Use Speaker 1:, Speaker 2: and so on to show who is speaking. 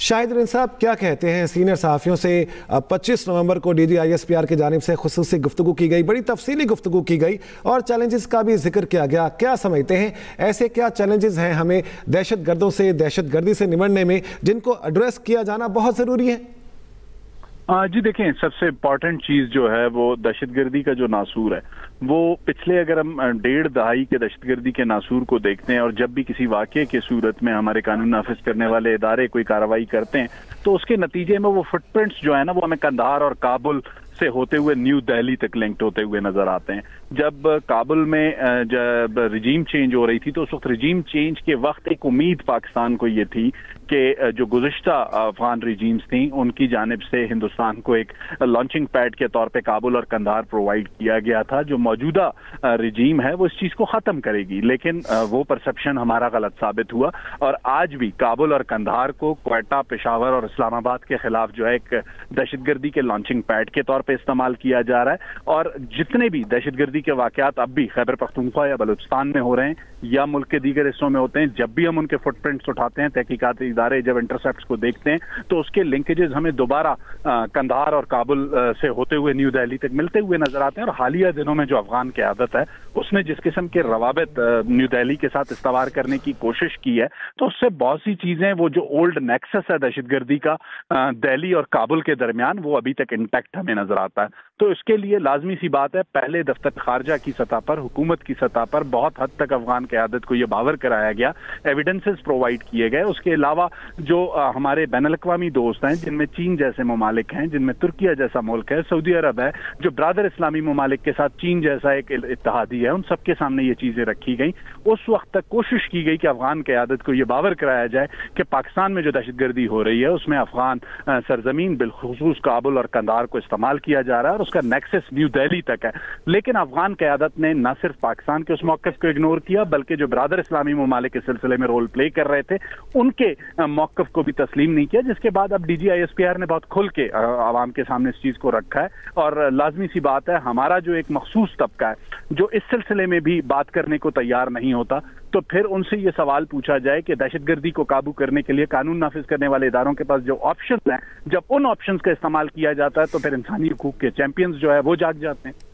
Speaker 1: शाहिद रईन साहब क्या कहते हैं? सीनियर सहाफ़ियों से 25 नवंबर को DGISPR की जानिब से खुसूसी गुफ्तगू की गई, बड़ी तफसीली गुफ्तगू की गई और चैलेंजेस का भी जिक्र किया गया। क्या समझते हैं, ऐसे क्या चैलेंजेस हैं हमें दहशतगर्दों से, दहशतगर्दी से निमटने में, जिनको एड्रेस किया जाना बहुत ज़रूरी है?
Speaker 2: जी देखें, सबसे इम्पॉर्टेंट चीज जो है वो दहशतगर्दी का जो नासूर है वो पिछले अगर हम 1.5 दहाई के दहशतगर्दी के नासूर को देखते हैं और जब भी किसी वाक़े के सूरत में हमारे कानून नाफिज करने वाले इदारे कोई कार्रवाई करते हैं तो उसके नतीजे में वो फुटप्रिंट्स जो है ना वो हमें कंधार और काबुल से होते हुए न्यू दिल्ली तक लिंक्ड होते हुए नजर आते हैं। जब काबुल में जब रिजीम चेंज हो रही थी तो उस वक्त रिजीम चेंज के वक्त एक उम्मीद पाकिस्तान को ये थी कि जो गुज़िश्ता अफगान रिजीम्स थी उनकी जानिब से हिंदुस्तान को एक लॉन्चिंग पैड के तौर पे काबुल और कंधार प्रोवाइड किया गया था। जो मौजूदा रिजीम है वो इस चीज को खत्म करेगी, लेकिन वो परसेप्शन हमारा गलत साबित हुआ और आज भी काबुल और कंधार को क्वेटा, पेशावर और इस्लामाबाद के खिलाफ जो है एक दहशतगर्दी के लॉन्चिंग पैड के तौर पे इस्तेमाल किया जा रहा है। और जितने भी दहशतगर्दी के वाकयात अब भी खैबर पख्तूनख्वा या बलूचिस्तान में हो रहे हैं या मुल्क के दीगर हिस्सों में होते हैं, जब भी हम उनके फुटप्रिंट्स उठाते हैं, तहकीकाती इदारे जब इंटरसेप्ट्स को देखते हैं तो उसके लिंकेजेस हमें दोबारा कंधार और काबुल से होते हुए न्यू दिल्ली तक मिलते हुए नजर आते हैं। और हालिया दिनों में जो अफगान क़यादत है उसने जिस किस्म के रवाबित न्यू दिल्ली के साथ इस्तवार करने की कोशिश की है तो उससे बहुत सी चीजें, वो जो ओल्ड नेक्सस है दहशतगर्दी का दिल्ली और काबुल के दरमियान, वो अभी तक इंटैक्ट हमें नजर आता है। तो इसके लिए लाजमी सी बात है, पहले दफ्तर खारजा की सतह पर, हुकूमत की सतह पर बहुत हद तक अफगान क़यादत को यह बावर कराया गया, एविडेंसेस प्रोवाइड किए गए। उसके अलावा जो हमारे बैनुल-अक़वामी दोस्त हैं जिनमें चीन जैसे ममालिक हैं, जिनमें तुर्किया जैसा मुल्क है, सऊदी अरब है, जो ब्रादर इस्लामी ममालिक के साथ चीन जैसा एक इत्तेहादी है, उन सबके सामने ये चीजें रखी गई। उस वक्त तक कोशिश की गई कि अफगान क़यादत को यह बावर कराया जाए कि पाकिस्तान में जो दहशतगर्दी हो रही है उसमें अफगान सरजमीन बिलखुसूस काबुल और कंधार को इस्तेमाल किया जा रहा है और उसका नेक्सस न्यू दिल्ली तक है। लेकिन अफगान क़यादत ने न सिर्फ पाकिस्तान के उस मौक़िफ़ को इग्नोर किया बल्कि जो ब्रादर इस्लामी ममालिक इस सिलसिले में रोल प्ले कर रहे थे उनके मौक़िफ़ को भी तस्लीम नहीं किया, जिसके बाद अब DGISPR ने बहुत खुल के आवाम के सामने इस चीज को रखा है। और लाजमी सी बात है, हमारा जो एक मखसूस तबका है जो इस सिलसिले में भी बात करने को तैयार नहीं होता, तो फिर उनसे ये सवाल पूछा जाए कि दहशतगर्दी को काबू करने के लिए कानून नाफिज करने वाले इदारों के पास जो ऑप्शंस हैं, जब उन ऑप्शंस का इस्तेमाल किया जाता है तो फिर इंसानी हकूक के चैंपियंस जो है वो जाग जाते हैं।